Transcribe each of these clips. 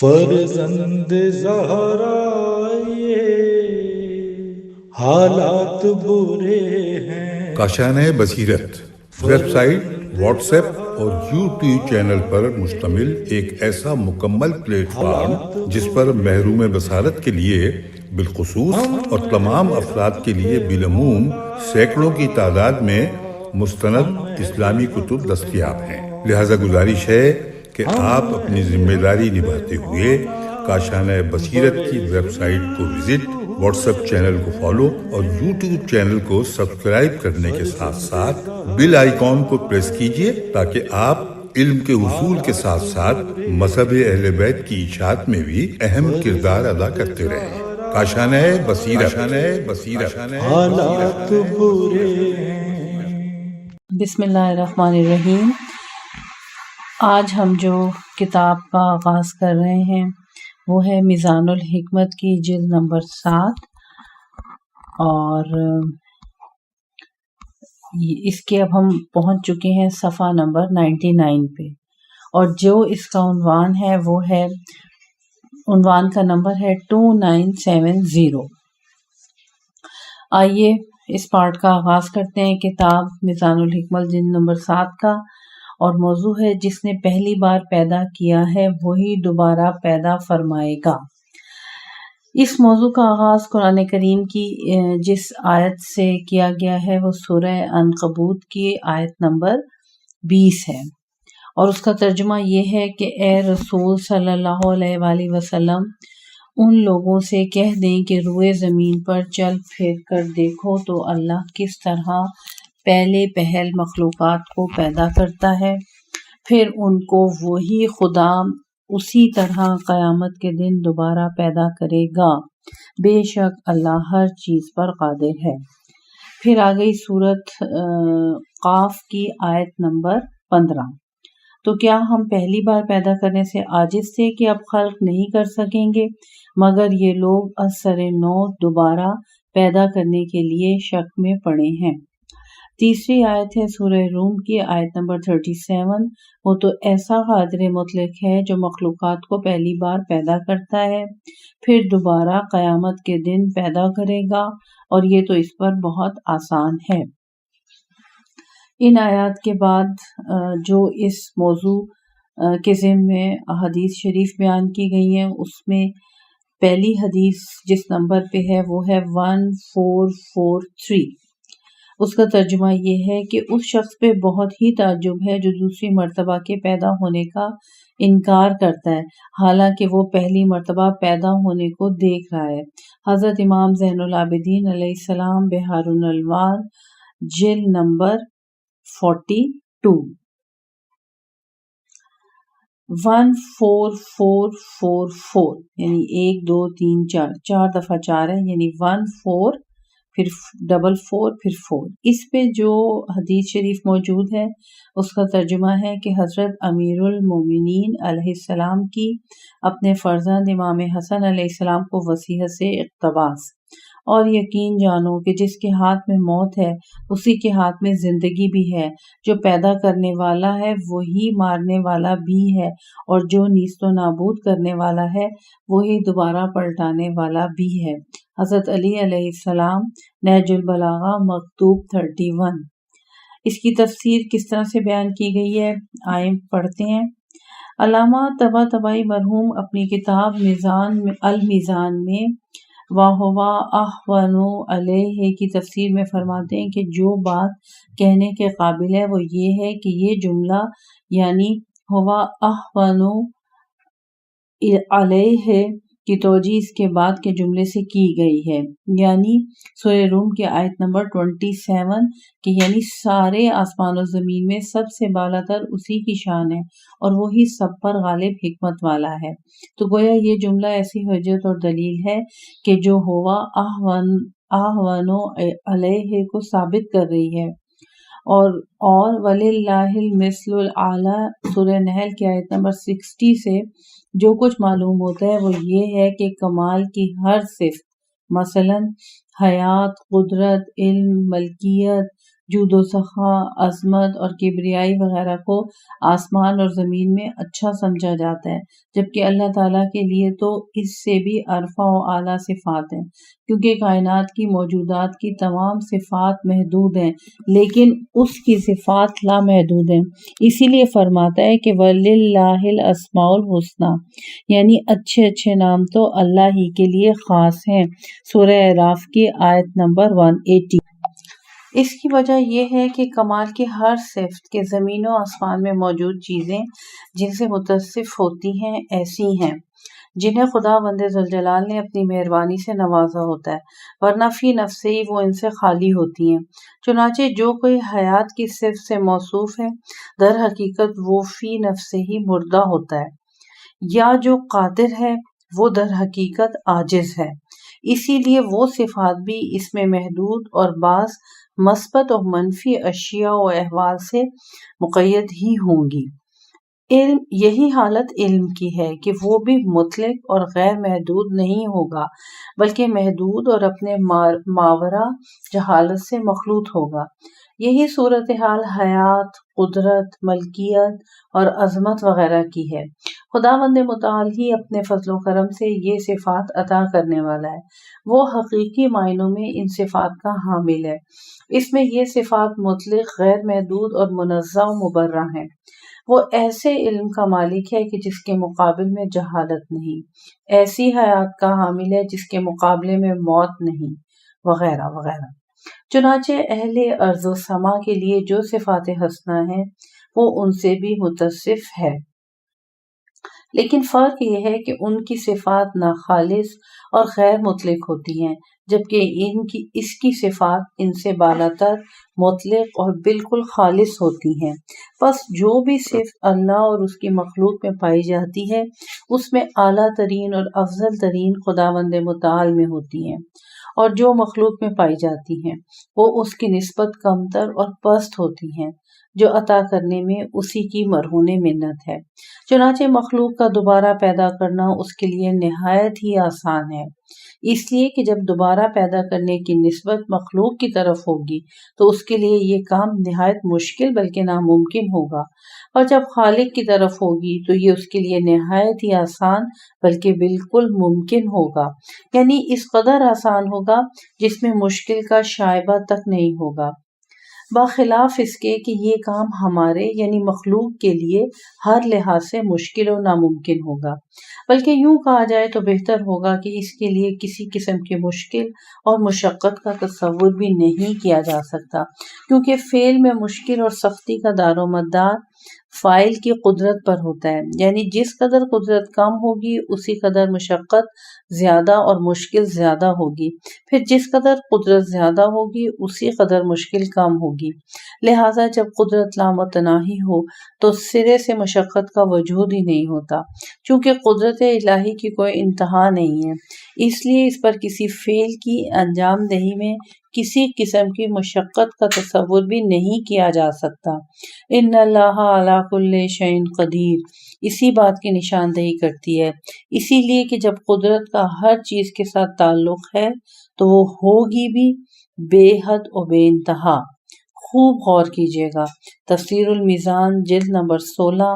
فرزند زہرا یہ حالات برے ہیں۔ کاشانۂ بصیرت ویب سائٹ، واٹس ایپ اور یوٹیوب چینل پر مشتمل ایک ایسا مکمل پلیٹ فارم جس پر محروم بصارت کے لیے بالخصوص اور تمام افراد کے لیے بالعموم سینکڑوں کی تعداد میں مستند اسلامی کتب دستیاب ہیں۔ لہذا گزارش ہے کہ آپ اپنی ذمہ داری نبھاتے ہوئے کاشانۂ بصیرت کی ویب سائٹ کو وزٹ، واٹس ایپ چینل کو فالو اور یوٹیوب چینل کو سبسکرائب کرنے کے ساتھ ساتھ بیل آئیکن کو پریس کیجیے تاکہ آپ علم کے حصول کے ساتھ ساتھ مذہب اہل بیت کی اشاعت میں بھی اہم کردار ادا کرتے رہیں۔ کاشانۂ بصیرت۔ حالات برے ہیں۔ بسم اللہ الرحمن الرحیم۔ آج ہم جو کتاب کا آغاز کر رہے ہیں وہ ہے میزان الحکمت کی جلد نمبر 7، اور اس کے اب ہم پہنچ چکے ہیں صفحہ نمبر 99 پہ، اور جو اس کا عنوان ہے وہ ہے، عنوان کا نمبر ہے 2970۔ آئیے اس پارٹ کا آغاز کرتے ہیں۔ کتاب میزان الحکمت جلد نمبر 7 کا، اور موضوع ہے جس نے پہلی بار پیدا کیا ہے وہی دوبارہ پیدا فرمائے گا۔ اس موضوع کا آغاز قرآن کریم کی جس آیت سے کیا گیا ہے وہ سورہ عنکبوت کی آیت نمبر 20 ہے، اور اس کا ترجمہ یہ ہے کہ اے رسول صلی اللہ علیہ وآلہ وسلم، ان لوگوں سے کہہ دیں کہ روئے زمین پر چل پھر کر دیکھو تو اللہ کس طرح پہلے پہل مخلوقات کو پیدا کرتا ہے، پھر ان کو وہی خدا اسی طرح قیامت کے دن دوبارہ پیدا کرے گا، بے شک اللہ ہر چیز پر قادر ہے۔ پھر آ گئی سورۃ قاف کی آیت نمبر 15۔ تو کیا ہم پہلی بار پیدا کرنے سے عاجز تھے کہ اب خلق نہیں کر سکیں گے، مگر یہ لوگ از سر نو دوبارہ پیدا کرنے کے لیے شک میں پڑے ہیں۔ تیسری آیت ہے سورہ روم کی آیت نمبر 37۔ وہ تو ایسا قادر مطلق ہے جو مخلوقات کو پہلی بار پیدا کرتا ہے، پھر دوبارہ قیامت کے دن پیدا کرے گا، اور یہ تو اس پر بہت آسان ہے۔ ان آیات کے بعد جو اس موضوع کے ضمن میں حدیث شریف بیان کی گئی ہیں، اس میں پہلی حدیث جس نمبر پہ ہے وہ ہے 1443۔ اس کا ترجمہ یہ ہے کہ اس شخص پہ بہت ہی تعجب ہے جو دوسری مرتبہ کے پیدا ہونے کا انکار کرتا ہے، حالانکہ وہ پہلی مرتبہ پیدا ہونے کو دیکھ رہا ہے۔ حضرت امام زین العابدین علیہ السلام بحار الانوار جلد نمبر 42۔ 1444 یعنی 1 2 3 4 4 دفعہ 4 ہے، یعنی 14 پھر 44 پھر 4۔ اس پہ جو حدیث شریف موجود ہے اس کا ترجمہ ہے کہ حضرت امیر المومنین علیہ السلام کی اپنے فرزند امام حسن علیہ السلام کو وصیت سے اقتباس، اور یقین جانو کہ جس کے ہاتھ میں موت ہے اسی کے ہاتھ میں زندگی بھی ہے، جو پیدا کرنے والا ہے وہی مارنے والا بھی ہے، اور جو نیست و نابود کرنے والا ہے وہی دوبارہ پلٹانے والا بھی ہے۔ حضرت علی علیہ السلام، نہج البلاغہ مکتوب 31۔ اس کی تفسیر کس طرح سے بیان کی گئی ہے، آئیں پڑھتے ہیں۔ علامہ طباطبائی مرحوم اپنی کتاب المیزان میں وَهُوَ أَهْوَنُ عَلَيْهِ کی تفسیر میں فرماتے ہیں کہ جو بات کہنے کے قابل ہے وہ یہ ہے کہ یہ جملہ یعنی هُوَ أَهْوَنُ عَلَيْهِ کی توجیہ اس کے بعد کے جملے سے کی گئی ہے، یعنی سورہ روم کی آیت نمبر 27 کہ یعنی سارے آسمان و زمین میں سب سے بالا تر اسی کی شان ہے، اور وہی سب پر غالب حکمت والا ہے۔ تو گویا یہ جملہ ایسی حجت اور دلیل ہے کہ جو ہوا احون علیہ کو ثابت کر رہی ہے، اور وَلِلَّهِ الْمَثْلُ الْأَعْلَى سورہ نحل کی آیت نمبر 60 سے جو کچھ معلوم ہوتا ہے وہ یہ ہے کہ کمال کی ہر صفت، مثلا حیات، قدرت، علم، ملکیت، جود و سخا، عظمت اور کبریائی وغیرہ کو آسمان اور زمین میں اچھا سمجھا جاتا ہے، جبکہ اللہ تعالیٰ کے لیے تو اس سے بھی ارفع و اعلیٰ صفات ہیں، کیونکہ کائنات کی موجودات کی تمام صفات محدود ہیں لیکن اس کی صفات لامحدود ہیں۔ اسی لیے فرماتا ہے کہ وَلِلَّهِ الْأَسْمَاءُ الْحُسْنَى، یعنی اچھے اچھے نام تو اللہ ہی کے لیے خاص ہیں۔ سورہ اعراف کی آیت نمبر 180۔ اس کی وجہ یہ ہے کہ کمال کی ہر صفت کے زمین و آسمان میں موجود چیزیں جن سے متصف ہوتی ہیں ایسی ہیں جنہیں خدا بند ذوالجلال نے اپنی مہربانی سے نوازا ہوتا ہے، ورنہ فی نفس ہی وہ ان سے خالی ہوتی ہیں۔ چنانچہ جو کوئی حیات کی صفت سے موصوف ہے در حقیقت وہ فی نفس ہی مردہ ہوتا ہے، یا جو قادر ہے وہ در حقیقت عاجز ہے۔ اسی لیے وہ صفات بھی اس میں محدود اور بعض مثبت اور منفی اشیاء و احوال سے مقید ہی ہوں گی۔ یہی حالت علم کی ہے کہ وہ بھی مطلق اور غیر محدود نہیں ہوگا بلکہ محدود اور اپنے ماورا جہالت سے مخلوط ہوگا۔ یہی صورتحال حیات، قدرت، ملکیت اور عظمت وغیرہ کی ہے۔ خداوند متعال ہی اپنے فضل و کرم سے یہ صفات عطا کرنے والا ہے، وہ حقیقی معنوں میں ان صفات کا حامل ہے۔ اس میں یہ صفات مطلق، غیر محدود اور منزہ و مبرہ ہیں۔ وہ ایسے علم کا مالک ہے کہ جس کے مقابل میں جہالت نہیں، ایسی حیات کا حامل ہے جس کے مقابلے میں موت نہیں، وغیرہ وغیرہ۔ چنانچہ اہل ارض و سما کے لیے جو صفات حسنہ ہیں وہ ان سے بھی متصف ہے، لیکن فرق یہ ہے کہ ان کی صفات ناخالص اور غیر مطلق ہوتی ہیں، جبکہ اس کی صفات ان سے بالاتر، مطلق اور بالکل خالص ہوتی ہیں۔ پس جو بھی صفت اللہ اور اس کی مخلوق میں پائی جاتی ہے اس میں اعلیٰ ترین اور افضل ترین خداوند متعال میں ہوتی ہیں، اور جو مخلوق میں پائی جاتی ہیں وہ اس کی نسبت کمتر اور پست ہوتی ہیں، جو عطا کرنے میں اسی کی مرہون منت ہے۔ چنانچہ مخلوق کا دوبارہ پیدا کرنا اس کے لیے نہایت ہی آسان ہے، اس لیے کہ جب دوبارہ پیدا کرنے کی نسبت مخلوق کی طرف ہوگی تو اس کے لیے یہ کام نہایت مشکل بلکہ ناممکن ہوگا، اور جب خالق کی طرف ہوگی تو یہ اس کے لیے نہایت ہی آسان بلکہ بالکل ممکن ہوگا، یعنی اس قدر آسان ہوگا جس میں مشکل کا شائبہ تک نہیں ہوگا، بخلاف اس کے کہ یہ کام ہمارے یعنی مخلوق کے لیے ہر لحاظ سے مشکل و ناممکن ہوگا۔ بلکہ یوں کہا جائے تو بہتر ہوگا کہ اس کے لیے کسی قسم کی مشکل اور مشقت کا تصور بھی نہیں کیا جا سکتا، کیونکہ فعل میں مشکل اور سختی کا دار و مدار فاعل کی قدرت پر ہوتا ہے، یعنی جس قدر قدرت کم ہوگی اسی قدر مشقت زیادہ اور مشکل زیادہ ہوگی، پھر جس قدر قدرت زیادہ ہوگی اسی قدر مشکل کم ہوگی۔ لہٰذا جب قدرت لامتناہی ہو تو سرے سے مشقت کا وجود ہی نہیں ہوتا، چونکہ قدرت الہی کی کوئی انتہا نہیں ہے، اس لیے اس پر کسی فعل کی انجام دہی میں کسی قسم کی مشقت کا تصور بھی نہیں کیا جا سکتا۔ ان اللہ علی کل شیء قدیر اسی بات کی نشاندہی کرتی ہے، اسی لیے کہ جب قدرت کا ہر چیز کے ساتھ تعلق ہے تو وہ ہوگی بھی بے حد و بے انتہا۔ خوب غور کیجیے گا، تفسیر المیزان جلد نمبر 16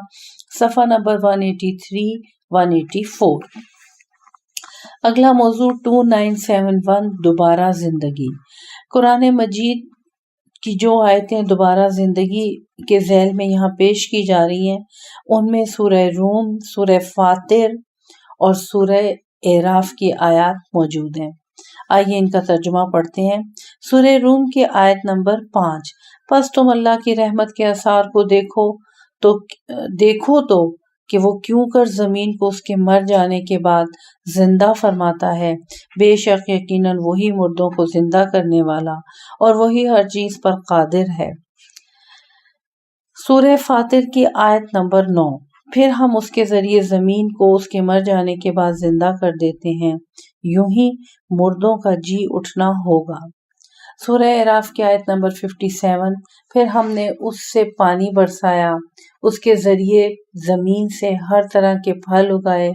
صفحہ نمبر 183 184۔ اگلا موضوع 2971 دوبارہ زندگی۔ قرآن مجید کی جو آیتیں دوبارہ زندگی کے ذیل میں یہاں پیش کی جا رہی ہیں ان میں سورہ روم، سورہ فاطر اور سورہ اعراف کی آیات موجود ہیں۔ آئیے ان کا ترجمہ پڑھتے ہیں۔ سورہ روم کی آیت نمبر 5، پس تم اللہ کی رحمت کے آثار کو دیکھو تو کہ وہ کیوں کر زمین کو اس کے مر جانے کے بعد زندہ فرماتا ہے، بے شک یقیناً وہی مردوں کو زندہ کرنے والا اور وہی ہر چیز پر قادر ہے۔ سورہ فاطر کی آیت نمبر 9، پھر ہم اس کے ذریعے زمین کو اس کے مر جانے کے بعد زندہ کر دیتے ہیں، یوں ہی مردوں کا جی اٹھنا ہوگا۔ سورہ اعراف کی آیت نمبر 57، پھر ہم نے اس سے پانی برسایا، اس کے ذریعے زمین سے ہر طرح کے پھل اگائے،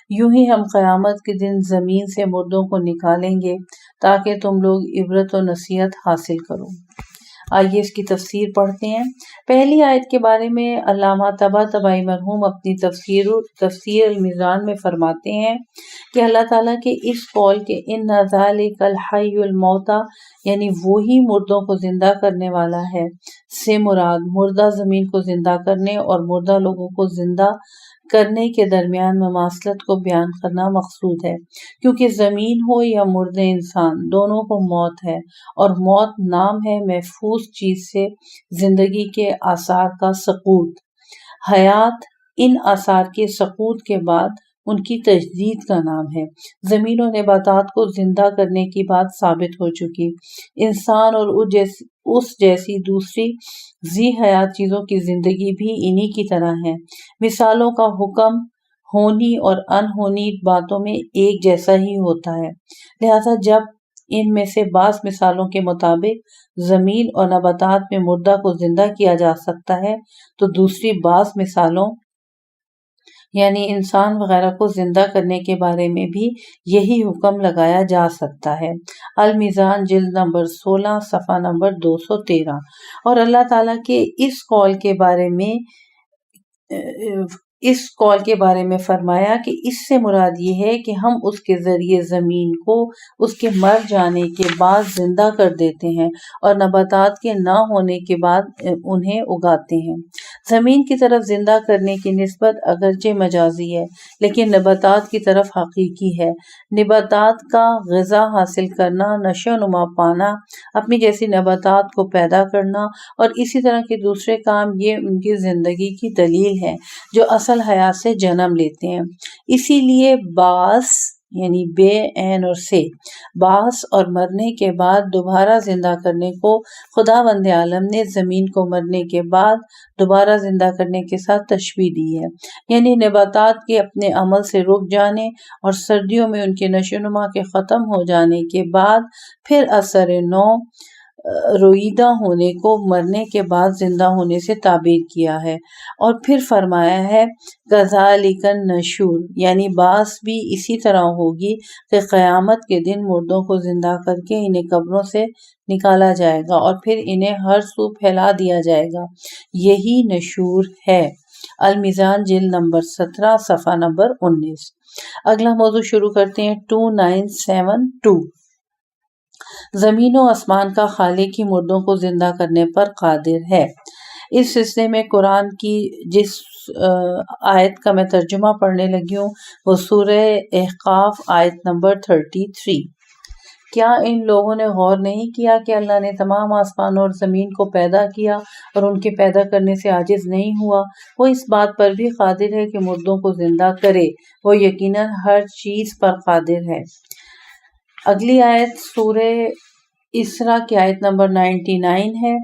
یوں ہی ہم قیامت کے دن زمین سے مردوں کو نکالیں گے تاکہ تم لوگ عبرت و نصیحت حاصل کرو۔ آئیے اس کی تفسیر پڑھتے ہیں۔ پہلی آیت کے بارے میں علامہ طباطبائی مرحوم اپنی تفسیر المیزان میں فرماتے ہیں کہ اللہ تعالیٰ کے اس قول کے ان ذالک الحی الموتی یعنی وہی مردوں کو زندہ کرنے والا ہے سے مراد مردہ زمین کو زندہ کرنے اور مردہ لوگوں کو زندہ کرنے کے درمیان مماثلت کو بیان کرنا مقصود ہے، کیونکہ زمین ہو یا مردے انسان دونوں کو موت ہے، اور موت نام ہے محفوظ چیز سے زندگی کے آثار کا سقوط۔ حیات ان آثار کے سقوط کے بعد ان کی تجدید کا نام ہے۔ زمین و نباتات کو زندہ کرنے کی بات ثابت ہو چکی، انسان اور اس جیسی دوسری ذی حیات چیزوں کی زندگی بھی انہی کی طرح ہے۔ مثالوں کا حکم ہونی اور انہونی باتوں میں ایک جیسا ہی ہوتا ہے، لہذا جب ان میں سے بعض مثالوں کے مطابق زمین اور نباتات میں مردہ کو زندہ کیا جا سکتا ہے تو دوسری بعض مثالوں یعنی انسان وغیرہ کو زندہ کرنے کے بارے میں بھی یہی حکم لگایا جا سکتا ہے۔ المیزان جلد نمبر 16 صفحہ نمبر 213۔ اور اللہ تعالیٰ کے اس قول کے بارے میں فرمایا کہ اس سے مراد یہ ہے کہ ہم اس کے ذریعے زمین کو اس کے مر جانے کے بعد زندہ کر دیتے ہیں اور نباتات کے نہ ہونے کے بعد انہیں اگاتے ہیں۔ زمین کی طرف زندہ کرنے کی نسبت اگرچہ مجازی ہے لیکن نباتات کی طرف حقیقی ہے۔ نباتات کا غذا حاصل کرنا، نشو و نما پانا، اپنی جیسی نباتات کو پیدا کرنا اور اسی طرح کے دوسرے کام، یہ ان کی زندگی کی دلیل ہے جو اصل حیات سے جنم لیتے ہیں۔ اسی لیے بعث یعنی بے عین اور سے بعث اور مرنے کے بعد دوبارہ زندہ کرنے کو خداوند عالم نے زمین کو مرنے کے بعد دوبارہ زندہ کرنے کے ساتھ تشبیہ دی ہے، یعنی نباتات کے اپنے عمل سے رک جانے اور سردیوں میں ان کے نشو و نما کے ختم ہو جانے کے بعد پھر اثر نو رویدہ ہونے کو مرنے کے بعد زندہ ہونے سے تعبیر کیا ہے، اور پھر فرمایا ہے کذالک النشور یعنی بعث بھی اسی طرح ہوگی کہ قیامت کے دن مردوں کو زندہ کر کے انہیں قبروں سے نکالا جائے گا اور پھر انہیں ہر سو پھیلا دیا جائے گا، یہی نشور ہے۔ المیزان جلد نمبر 17 صفحہ نمبر 19۔ اگلا موضوع شروع کرتے ہیں 2972۔ زمین و آسمان کا خالق ہی مردوں کو زندہ کرنے پر قادر ہے۔ اس سلسلے میں قرآن کی جس آیت کا میں ترجمہ پڑھنے لگی ہوں وہ سورہ احقاف آیت نمبر 33۔ کیا ان لوگوں نے غور نہیں کیا کہ اللہ نے تمام آسمانوں اور زمین کو پیدا کیا اور ان کے پیدا کرنے سے عاجز نہیں ہوا؟ وہ اس بات پر بھی قادر ہے کہ مردوں کو زندہ کرے، وہ یقیناً ہر چیز پر قادر ہے۔ اگلی آیت سورہ اسراء کی آیت نمبر 99 ہے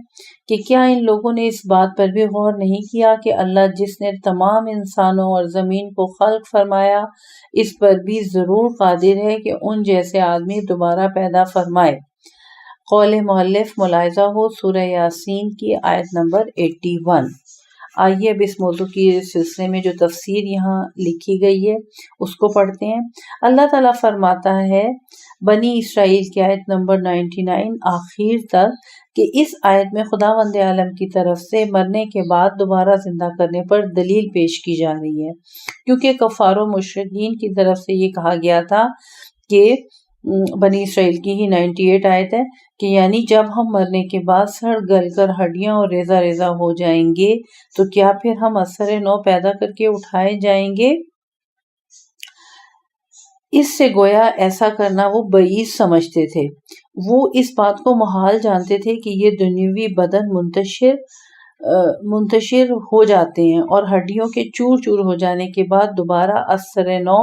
کہ کیا ان لوگوں نے اس بات پر بھی غور نہیں کیا کہ اللہ جس نے تمام انسانوں اور زمین کو خلق فرمایا اس پر بھی ضرور قادر ہے کہ ان جیسے آدمی دوبارہ پیدا فرمائے۔ قول مؤلف ملاحظہ ہو سورہ یاسین کی آیت نمبر 81۔ آئیے اب اس موضوع کی سلسلے میں جو تفسیر یہاں لکھی گئی ہے اس کو پڑھتے ہیں۔ اللہ تعالیٰ فرماتا ہے بنی اسرائیل کی آیت نمبر 99 آخر تک کہ اس آیت میں خداوند عالم کی طرف سے مرنے کے بعد دوبارہ زندہ کرنے پر دلیل پیش کی جا رہی ہے، کیونکہ کفار و مشرکین کی طرف سے یہ کہا گیا تھا کہ بنی اسرائیل کی ہی 98 آیت ہے کہ یعنی جب ہم مرنے کے بعد سڑ گل کر ہڈیاں اور ریزہ ریزہ ہو جائیں گے تو کیا پھر ہم اثر نو پیدا کر کے اٹھائے جائیں گے؟ اس سے گویا ایسا کرنا وہ بعید سمجھتے تھے۔ وہ اس بات کو محال جانتے تھے کہ یہ دنیوی بدن منتشر ہو جاتے ہیں اور ہڈیوں کے چور چور ہو جانے کے بعد دوبارہ اثر نو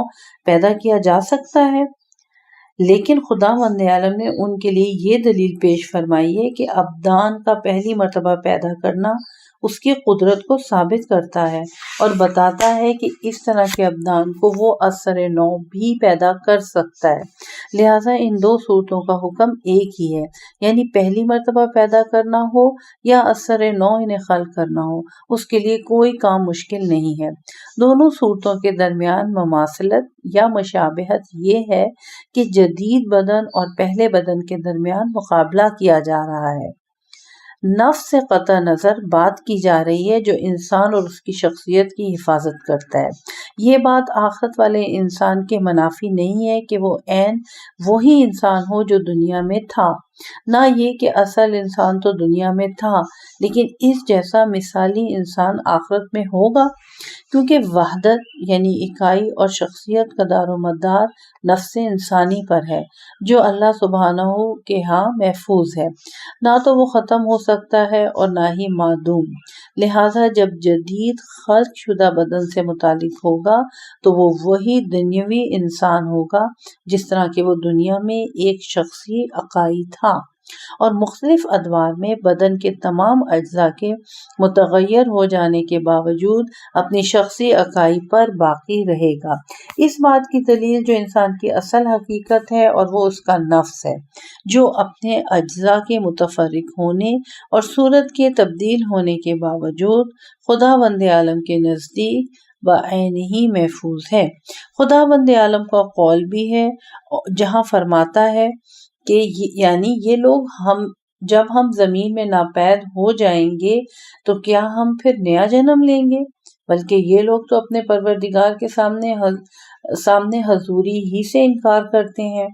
پیدا کیا جا سکتا ہے، لیکن خداوند عالم نے ان کے لیے یہ دلیل پیش فرمائی ہے کہ ابدان کا پہلی مرتبہ پیدا کرنا اس کی قدرت کو ثابت کرتا ہے اور بتاتا ہے کہ اس طرح کے ابدان کو وہ اثر نو بھی پیدا کر سکتا ہے، لہٰذا ان دو صورتوں کا حکم ایک ہی ہے، یعنی پہلی مرتبہ پیدا کرنا ہو یا اثر نو انہیں خلق کرنا ہو، اس کے لیے کوئی کام مشکل نہیں ہے۔ دونوں صورتوں کے درمیان مماثلت یا مشابہت یہ ہے کہ جدید بدن اور پہلے بدن کے درمیان مقابلہ کیا جا رہا ہے۔ نفس سے قطع نظر بات کی جا رہی ہے جو انسان اور اس کی شخصیت کی حفاظت کرتا ہے۔ یہ بات آخرت والے انسان کے منافی نہیں ہے کہ وہ عین وہی انسان ہو جو دنیا میں تھا، نہ یہ کہ اصل انسان تو دنیا میں تھا لیکن اس جیسا مثالی انسان آخرت میں ہوگا، کیونکہ وحدت یعنی اکائی اور شخصیت کا دار و مدار نفس انسانی پر ہے جو اللہ سبحانہ کے ہاں محفوظ ہے، نہ تو وہ ختم ہو سکتا ہے اور نہ ہی معدوم۔ لہذا جب جدید خلق شدہ بدن سے متعلق ہوگا تو وہ وہی دنیوی انسان ہوگا جس طرح کہ وہ دنیا میں ایک شخصی اکائی تھا اور مختلف ادوار میں بدن کے تمام اجزاء کے متغیر ہو جانے کے باوجود اپنی شخصی اکائی پر باقی رہے گا۔ اس بات کی دلیل جو انسان کی اصل حقیقت ہے اور وہ اس کا نفس ہے، جو اپنے اجزاء کے متفرق ہونے اور صورت کے تبدیل ہونے کے باوجود خداوند عالم کے نزدیک بعین ہی محفوظ ہے۔ خداوند عالم کا قول بھی ہے جہاں فرماتا ہے کہ یعنی یہ لوگ جب ہم زمین میں ناپید ہو جائیں گے تو کیا ہم پھر نیا جنم لیں گے؟ بلکہ یہ لوگ تو اپنے پروردگار کے سامنے حضوری ہی سے انکار کرتے ہیں۔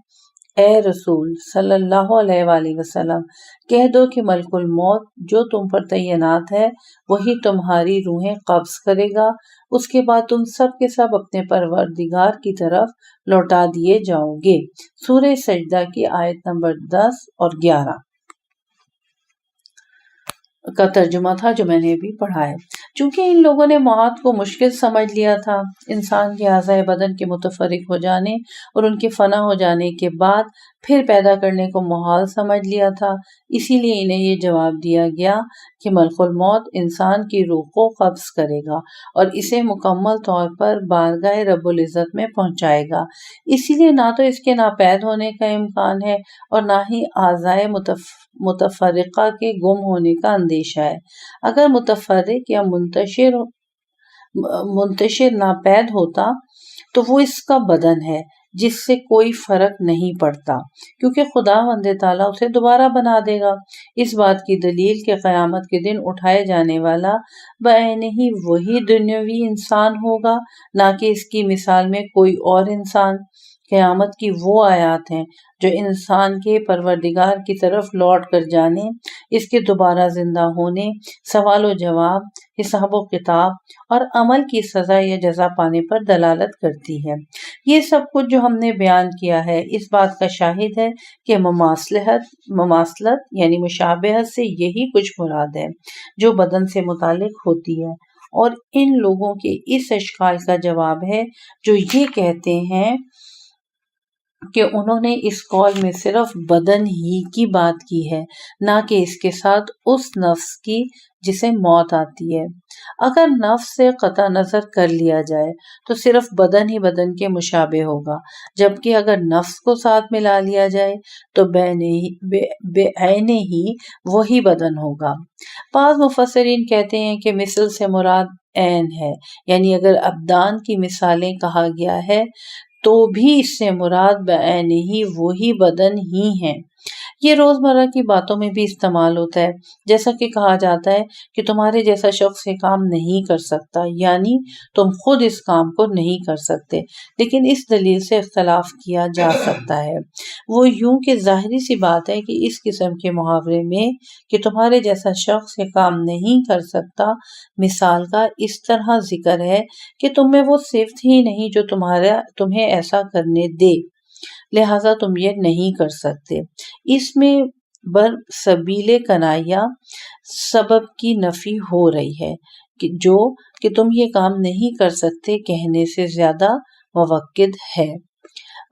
اے رسول صلی اللہ علیہ وآلہ وسلم، کہہ دو کہ ملک الموت جو تم پر تعینات ہے وہی تمہاری روحیں قبض کرے گا، اس کے بعد تم سب کے سب اپنے پروردگار کی طرف لوٹا دیے جاؤ گے۔ سورہ سجدہ کی آیت نمبر 10 اور 11 کا ترجمہ تھا جو میں نے ابھی پڑھا ہے۔ چونکہ ان لوگوں نے موت کو مشکل سمجھ لیا تھا، انسان کے اعضائے بدن کے متفرق ہو جانے اور ان کے فنا ہو جانے کے بعد پھر پیدا کرنے کو محال سمجھ لیا تھا، اسی لیے انہیں یہ جواب دیا گیا کہ ملک الموت انسان کی روح کو قبض کرے گا اور اسے مکمل طور پر بارگاہ رب العزت میں پہنچائے گا۔ اسی لیے نہ تو اس کے ناپید ہونے کا امکان ہے اور نہ ہی اعضائے متفرقہ کے گم ہونے کا اندیشہ ہے۔ اگر متفرق یا منتشر ناپید ہوتا تو وہ اس کا بدن ہے جس سے کوئی فرق نہیں پڑتا، کیونکہ خداوند تعالیٰ اسے دوبارہ بنا دے گا۔ اس بات کی دلیل کہ قیامت کے دن اٹھائے جانے والا بعین ہی وہی دنیاوی انسان ہوگا، نہ کہ اس کی مثال میں کوئی اور انسان۔ قیامت کی وہ آیات ہیں جو انسان کے پروردگار کی طرف لوٹ کر جانے، اس کے دوبارہ زندہ ہونے، سوال و جواب، حساب و کتاب اور عمل کی سزا یا جزا پانے پر دلالت کرتی ہے۔ یہ سب کچھ جو ہم نے بیان کیا ہے اس بات کا شاہد ہے کہ مماثلت یعنی مشابہت سے یہی کچھ مراد ہے جو بدن سے متعلق ہوتی ہے، اور ان لوگوں کے اس اشکال کا جواب ہے جو یہ کہتے ہیں کہ انہوں نے اس قول میں صرف بدن ہی کی بات کی ہے، نہ کہ اس کے ساتھ اس نفس کی جسے موت آتی ہے۔ اگر نفس سے قطع نظر کر لیا جائے تو صرف بدن ہی بدن کے مشابہ ہوگا، جبکہ اگر نفس کو ساتھ ملا لیا جائے تو بعین ہی وہی بدن ہوگا۔ بعض مفسرین کہتے ہیں کہ مثل سے مراد عین ہے، یعنی اگر ابدان کی مثالیں کہا گیا ہے تو بھی اس سے مراد بعین ہی وہی بدن ہی ہیں۔ یہ روزمرہ کی باتوں میں بھی استعمال ہوتا ہے، جیسا کہ کہا جاتا ہے کہ تمہارے جیسا شخص یہ کام نہیں کر سکتا، یعنی تم خود اس کام کو نہیں کر سکتے، لیکن اس دلیل سے اختلاف کیا جا سکتا ہے۔ وہ یوں کہ ظاہری سی بات ہے کہ اس قسم کے محاورے میں کہ تمہارے جیسا شخص یہ کام نہیں کر سکتا، مثال کا اس طرح ذکر ہے کہ تم میں وہ صفت ہی نہیں جو تمہیں ایسا کرنے دے، لہٰذا تم یہ نہیں کر سکتے۔ اس میں برسبیل کنایہ سبب کی نفی ہو رہی ہے جو کہ تم یہ کام نہیں کر سکتے کہنے سے زیادہ موقد ہے۔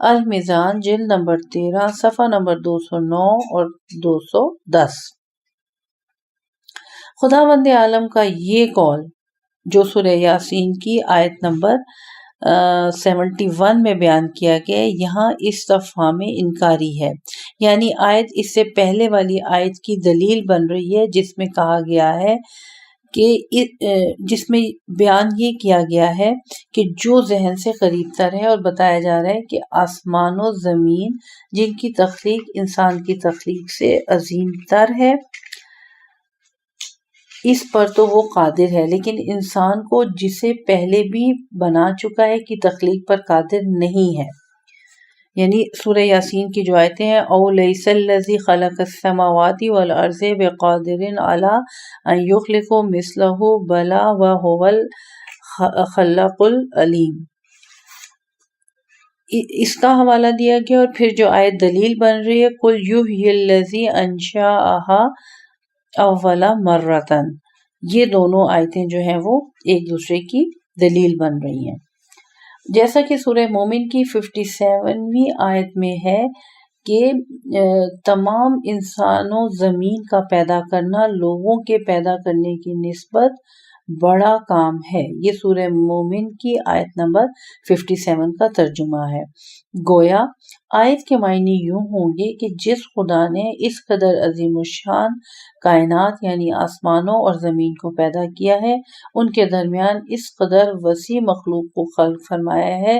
المیزان جلد نمبر 13 صفحہ نمبر 209 اور 210۔ خداوند عالم کا یہ قول جو سورہ یاسین کی آیت نمبر 71 میں بیان کیا گیا ہے، یہاں استفہام انکاری ہے، یعنی آیت اس سے پہلے والی آیت کی دلیل بن رہی ہے جس میں کہا گیا ہے کہ جس میں بیان یہ کیا گیا ہے کہ جو ذہن سے قریب تر ہے، اور بتایا جا رہا ہے کہ آسمان و زمین جن کی تخلیق انسان کی تخلیق سے عظیم تر ہے، اس پر تو وہ قادر ہے، لیکن انسان کو جسے پہلے بھی بنا چکا ہے کی تخلیق پر قادر نہیں ہے۔ یعنی سورہ یاسین کی جو آیتیں ہیں، او لیس الذی خلق السماوات والارض بقادر علی ان یخلق مثلہ بلی وہو الخلاق العلیم، اس کا حوالہ دیا گیا۔ اور پھر جو آیت دلیل بن رہی ہے، قل یحیی الذی انشأہا اول مرۃ، یہ دونوں آیتیں جو ہیں وہ ایک دوسرے کی دلیل بن رہی ہیں۔ جیسا کہ سورہ مومن کی 57ویں آیت میں ہے کہ تمام انسانوں زمین کا پیدا کرنا لوگوں کے پیدا کرنے کی نسبت بڑا کام ہے۔ یہ سورہ مومن کی آیت نمبر 57 کا ترجمہ ہے۔ گویا آیت کے معنی یوں ہوں گے کہ جس خدا نے اس قدر عظیم الشان کائنات یعنی آسمانوں اور زمین کو پیدا کیا ہے، ان کے درمیان اس قدر وسیع مخلوق کو خلق فرمایا ہے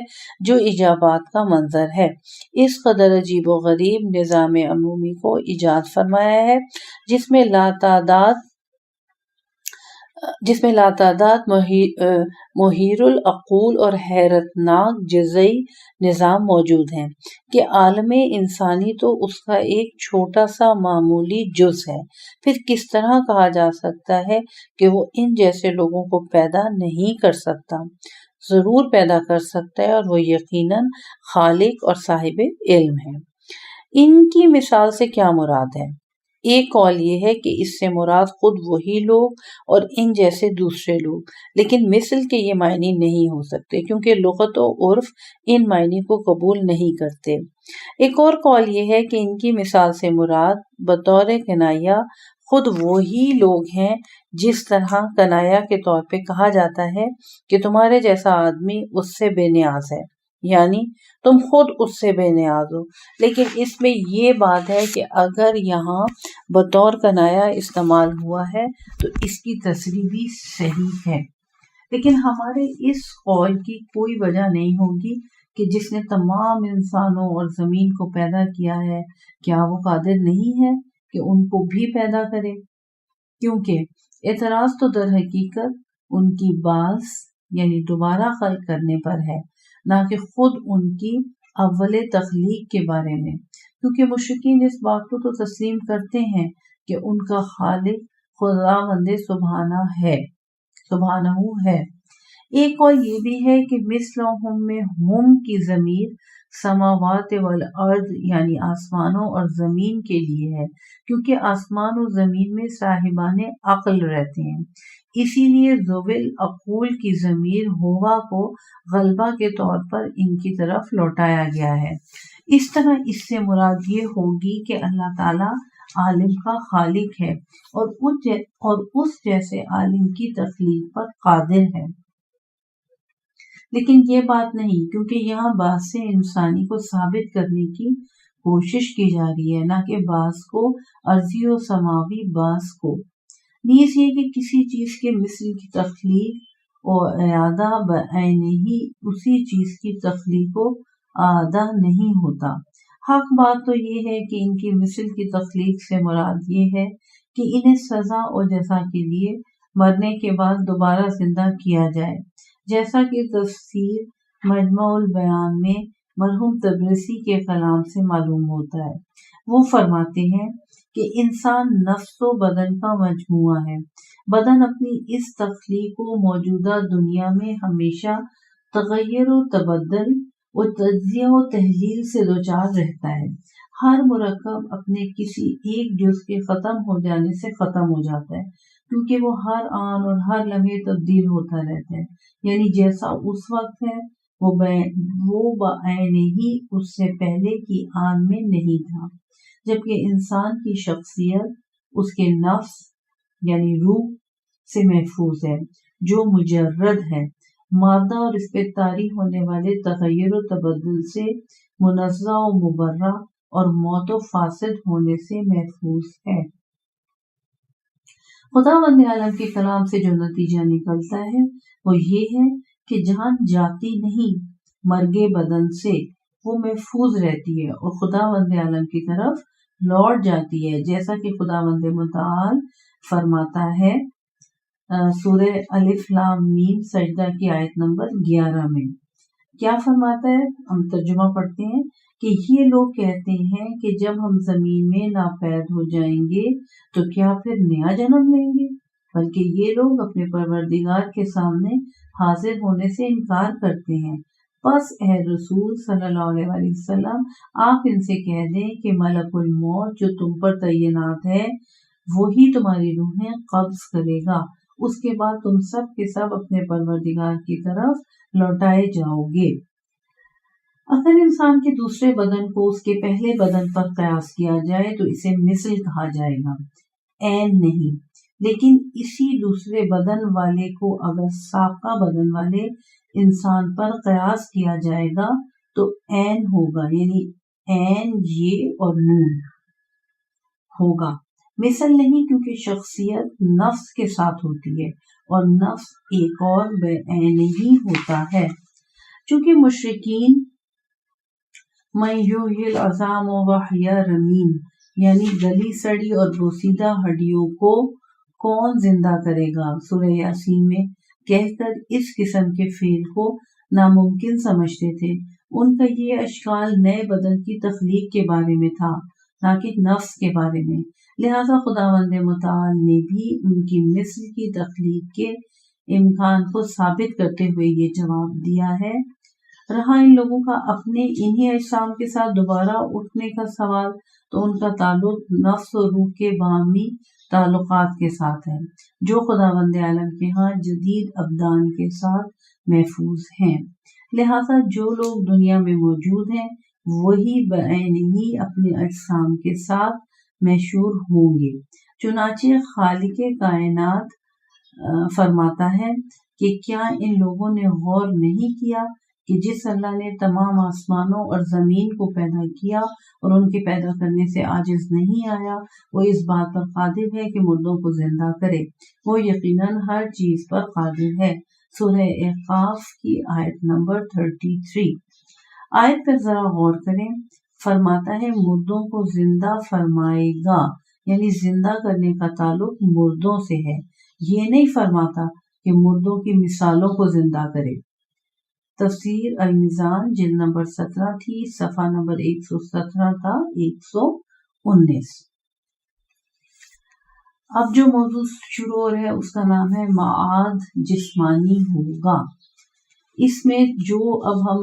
جو ایجابات کا منظر ہے، اس قدر عجیب و غریب نظام عمومی کو ایجاد فرمایا ہے جس میں لاتعداد محیر العقول اور حیرت ناک جزئی نظام موجود ہیں کہ عالم انسانی تو اس کا ایک چھوٹا سا معمولی جز ہے، پھر کس طرح کہا جا سکتا ہے کہ وہ ان جیسے لوگوں کو پیدا نہیں کر سکتا؟ ضرور پیدا کر سکتا ہے، اور وہ یقیناً خالق اور صاحب علم ہے۔ ان کی مثال سے کیا مراد ہے؟ ایک قول یہ ہے کہ اس سے مراد خود وہی لوگ اور ان جیسے دوسرے لوگ، لیکن مثل کے یہ معنی نہیں ہو سکتے کیونکہ لغت و عرف ان معنی کو قبول نہیں کرتے۔ ایک اور قول یہ ہے کہ ان کی مثال سے مراد بطور کنایہ خود وہی لوگ ہیں، جس طرح کنایہ کے طور پہ کہا جاتا ہے کہ تمہارے جیسا آدمی اس سے بے نیاز ہے، یعنی تم خود اس سے بے نیاز ہو، لیکن اس میں یہ بات ہے کہ اگر یہاں بطور کنایہ استعمال ہوا ہے تو اس کی تصریح بھی صحیح ہے، لیکن ہمارے اس قول کی کوئی وجہ نہیں ہوگی کہ جس نے تمام انسانوں اور زمین کو پیدا کیا ہے، کیا وہ قادر نہیں ہے کہ ان کو بھی پیدا کرے؟ کیونکہ اعتراض تو در حقیقت ان کی بعث یعنی دوبارہ خلق کرنے پر ہے، نہ کہ خود ان کی اول تخلیق کے بارے میں، کیونکہ مشرکین اس بات کو تو تسلیم کرتے ہیں کہ ان کا خالق خداوند سبحانہ ہے۔ ایک اور یہ بھی ہے کہ مثلہم میں ہم کی ضمیر سماوات والارض یعنی آسمانوں اور زمین کے لیے ہے، کیونکہ آسمان و زمین میں صاحبان عقل رہتے ہیں، اسی لیے ذوی العقول کی ضمیر ہوا کو غلبہ کے طور پر ان کی طرف لوٹایا گیا ہے۔ اس طرح اس سے مراد یہ ہوگی کہ اللہ تعالیٰ عالم کا خالق ہے اور اس جیسے عالم کی تخلیق پر قادر ہے، لیکن یہ بات نہیں، کیونکہ یہاں بعث انسانی کو ثابت کرنے کی کوشش کی جا رہی ہے، نہ کہ بعث کو ارضی و سماوی بعث کو۔ نیز یہ کہ کسی چیز کے مثل کی تخلیق و اعادہ بعین ہی اسی چیز کی تخلیق و اعادہ نہیں ہوتا۔ حق بات تو یہ ہے کہ ان کی مثل کی تخلیق سے مراد یہ ہے کہ انہیں سزا و جزا کے لیے مرنے کے بعد دوبارہ زندہ کیا جائے، جیسا کہ تفسیر مجمع البیان میں مرحوم تبریسی کے کلام سے معلوم ہوتا ہے۔ وہ فرماتے ہیں کہ انسان نفس و بدن کا مجموعہ ہے، بدن اپنی اس تخلیق و موجودہ دنیا میں ہمیشہ تغیر و تبدل و تجزیہ و تحلیل سے دوچار رہتا ہے۔ ہر مرکب اپنے کسی ایک جز کے ختم ہو جانے سے ختم ہو جاتا ہے، کیونکہ وہ ہر آن اور ہر لمحے تبدیل ہوتا رہتا ہے، یعنی جیسا اس وقت ہے وہ بعین ہی اس سے پہلے کی آن میں نہیں تھا۔ جبکہ انسان کی شخصیت اس کے نفس یعنی روح سے محفوظ ہے، جو مجرد ہے، مادہ اور اس پہ طاری ہونے والے تغیر و تبدل سے منزہ و مبرہ اور موت و فاسد ہونے سے محفوظ ہے۔ خداوند عالم کے کلام سے جو نتیجہ نکلتا ہے وہ یہ ہے کہ جان جاتی نہیں مرگے بدن سے، وہ محفوظ رہتی ہے اور خداوند عالم کی طرف لوٹ جاتی ہے، جیسا کہ خداوند متعال فرماتا ہے سورہ الف لام میم سجدہ کی آیت نمبر 11 میں کیا فرماتا ہے؟ ہم ترجمہ پڑھتے ہیں کہ یہ لوگ کہتے ہیں کہ جب ہم زمین میں ناپید ہو جائیں گے تو کیا پھر نیا جنم لیں گے؟ بلکہ یہ لوگ اپنے پروردگار کے سامنے حاضر ہونے سے انکار کرتے ہیں۔ بس اے رسول صلی اللہ علیہ وآلہ وسلم آپ ان سے کہہ دیں کہ ملک الموت جو تم پر تعینات ہے وہی تمہاری روحیں قبض کرے گا، اس کے بعد تم سب کے سب اپنے پروردگار کی طرف لوٹائے جاؤ گے۔ اگر انسان کے دوسرے بدن کو اس کے پہلے بدن پر قیاس کیا جائے تو اسے مثل کہا جائے گا، عین نہیں۔ لیکن اسی دوسرے بدن والے کو اگر سابقہ بدن والے انسان پر قیاس کیا جائے گا تو عین ہوگا، یعنی عین یہ اور نون ہوگا، مثل نہیں، کیونکہ شخصیت نفس کے ساتھ ہوتی ہے اور نفس ایک اور بے عین ہی ہوتا ہے۔ چونکہ مشرکین من یحیی العظام وہی رمیم، یعنی گلی سڑی اور بوسیدہ ہڈیوں کو کون زندہ کرے گا، سورہ یاسین میں کہہ کر اس قسم کے فعل کو ناممکن سمجھتے تھے۔ ان کا یہ اشکال نئے بدن کی تخلیق کے بارے میں تھا، نہ کہ نفس کے بارے میں۔ لہذا خداوند متعال نے بھی ان کی مثل کی تخلیق کے امکان کو ثابت کرتے ہوئے یہ جواب دیا ہے۔ رہا ان لوگوں کا اپنے انہی اجسام کے ساتھ دوبارہ اٹھنے کا سوال، تو ان کا تعلق نفس و روح کے باہمی تعلقات کے ساتھ ہے، جو خداوند عالم کے ہاں جدید ابدان کے ساتھ محفوظ ہیں۔ لہذا جو لوگ دنیا میں موجود ہیں وہی بعین ہی اپنے اجسام کے ساتھ محشور ہوں گے۔ چنانچہ خالق کائنات فرماتا ہے کہ کیا ان لوگوں نے غور نہیں کیا کہ جس اللہ نے تمام آسمانوں اور زمین کو پیدا کیا اور ان کے پیدا کرنے سے عاجز نہیں آیا، وہ اس بات پر قادر ہے کہ مردوں کو زندہ کرے، وہ یقیناً ہر چیز پر قادر ہے۔ سورہ احقاف کی آیت نمبر 33۔ آیت پر ذرا غور کریں، فرماتا ہے مردوں کو زندہ فرمائے گا، یعنی زندہ کرنے کا تعلق مردوں سے ہے، یہ نہیں فرماتا کہ مردوں کی مثالوں کو زندہ کرے۔ تفسیر المیزان جلد نمبر 17 تھی، صفحہ نمبر 117 تا 119۔ اب جو موضوع شروع ہو رہا ہے اس کا نام ہے معاد جسمانی ہوگا۔ اس میں جو اب ہم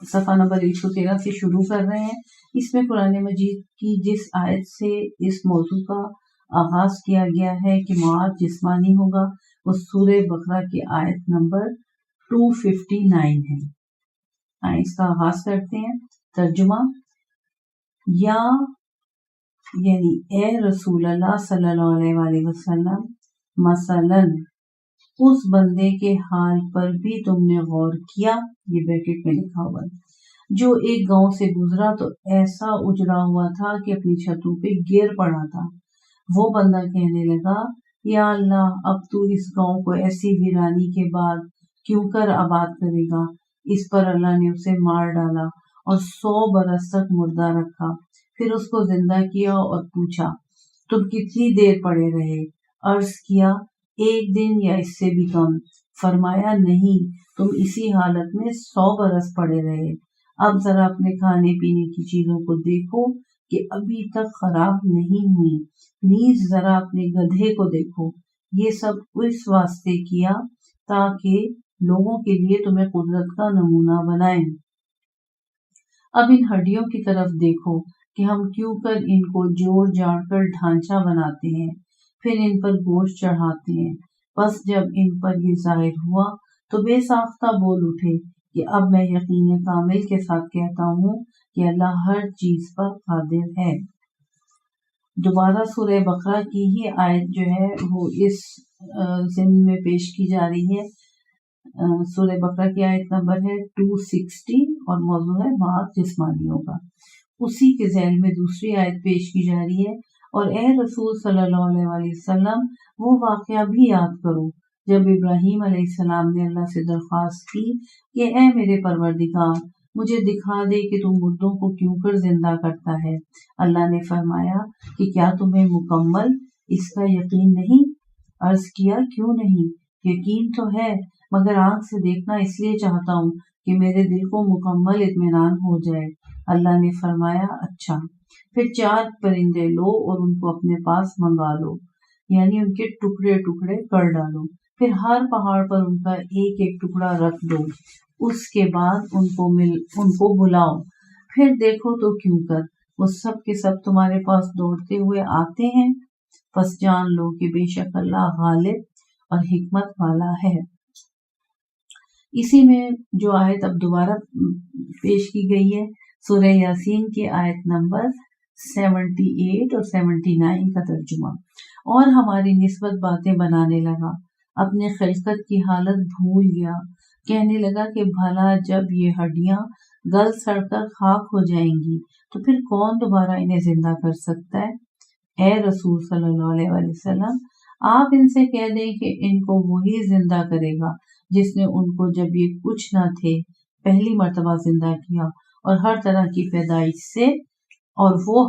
صفحہ نمبر 113 سے شروع کر رہے ہیں، اس میں قرآن مجید کی جس آیت سے اس موضوع کا آغاز کیا گیا ہے کہ معاد جسمانی ہوگا، وہ سورہ بقرہ کی آیت نمبر 259 ہے۔ اس کا آغاز کرتے ہیں۔ ترجمہ: یا یعنی اے رسول اللہ صلی اللہ علیہ وآلہ وسلم، مثلاً اس بندے کے حال پر بھی تم نے غور کیا، یہ بریکٹ میں لکھا ہوا ہے، جو ایک گاؤں سے گزرا تو ایسا اجڑا ہوا تھا کہ اپنی چھتوں پہ گر پڑا تھا۔ وہ بندہ کہنے لگا، یا اللہ، اب تو اس گاؤں کو ایسی ویرانی کے بعد کیوں کر آباد کرے گا؟ اس پر اللہ نے اسے مار ڈالا اور 100 برس تک مردہ رکھا، پھر اس کو زندہ کیا اور پوچھا، تم کتنی دیر پڑے رہے؟ عرض کیا، 1 دن یا اس سے بھی کم۔ فرمایا، نہیں، تم اسی حالت میں 100 برس پڑے رہے۔ اب ذرا اپنے کھانے پینے کی چیزوں کو دیکھو کہ ابھی تک خراب نہیں ہوئی، نیز ذرا اپنے گدھے کو دیکھو۔ یہ سب اس واسطے کیا تاکہ لوگوں کے لیے تمہیں قدرت کا نمونہ بنائیں۔ اب ان ہڈیوں کی طرف دیکھو کہ ہم کیوں کر ان کو جوڑ جاڑ کر ڈھانچہ بناتے ہیں، پھر ان پر گوشت چڑھاتے ہیں۔ بس جب ان پر یہ ظاہر ہوا تو بے ساختہ بول اٹھے کہ اب میں یقین کامل کے ساتھ کہتا ہوں کہ اللہ ہر چیز پر قادر ہے۔ دوبارہ سورہ بقرہ کی ہی آیت جو ہے وہ اس ضمن میں پیش کی جا رہی ہے۔ سورہ بقرہ کی آیت نمبر ہے 260 اور موضوع ہے معاد جسمانی ہوگا۔ اسی کے ذیل میں دوسری آیت پیش کی جا رہی ہے، اور اے رسول صلی اللہ علیہ وآلہ وسلم، وہ واقعہ بھی یاد کرو جب ابراہیم علیہ السلام نے اللہ سے درخواست کی کہ اے میرے پروردگار، مجھے دکھا دے کہ تم مردوں کو کیوں کر زندہ کرتا ہے۔ اللہ نے فرمایا کہ کیا تمہیں مکمل اس کا یقین نہیں؟ عرض کیا کیوں نہیں، یقین تو ہے مگر آنکھ سے دیکھنا اس لیے چاہتا ہوں کہ میرے دل کو مکمل اطمینان ہو جائے۔ اللہ نے فرمایا اچھا، پھر 4 پرندے لو اور ان کو اپنے پاس منگا لو، یعنی ان کے ٹکڑے ٹکڑے کر ڈالو، پھر ہر پہاڑ پر ان کا ایک ایک ٹکڑا رکھ دو، اس کے بعد ان کو بلاؤ، پھر دیکھو تو کیوں کر وہ سب کے سب تمہارے پاس دوڑتے ہوئے آتے ہیں، پس جان لو کہ بے شک اللہ غالب اور حکمت والا ہے۔ اسی میں جو آیت اب دوبارہ پیش کی گئی ہے، سورہ یاسین کی آیت نمبر 78 اور 79 کا ترجمہ۔ اور ہماری نسبت باتیں بنانے لگا، اپنے خلقت کی حالت بھول گیا، کہنے لگا کہ بھلا جب یہ ہڈیاں گل سڑ کر خاک ہو جائیں گی تو پھر کون دوبارہ انہیں زندہ کر سکتا ہے؟ اے رسول صلی اللہ علیہ وسلم، آپ ان سے کہہ دیں کہ ان کو وہی زندہ کرے گا جس نے ان کو جب یہ کچھ نہ تھے پہلی مرتبہ زندہ کیا، اور وہ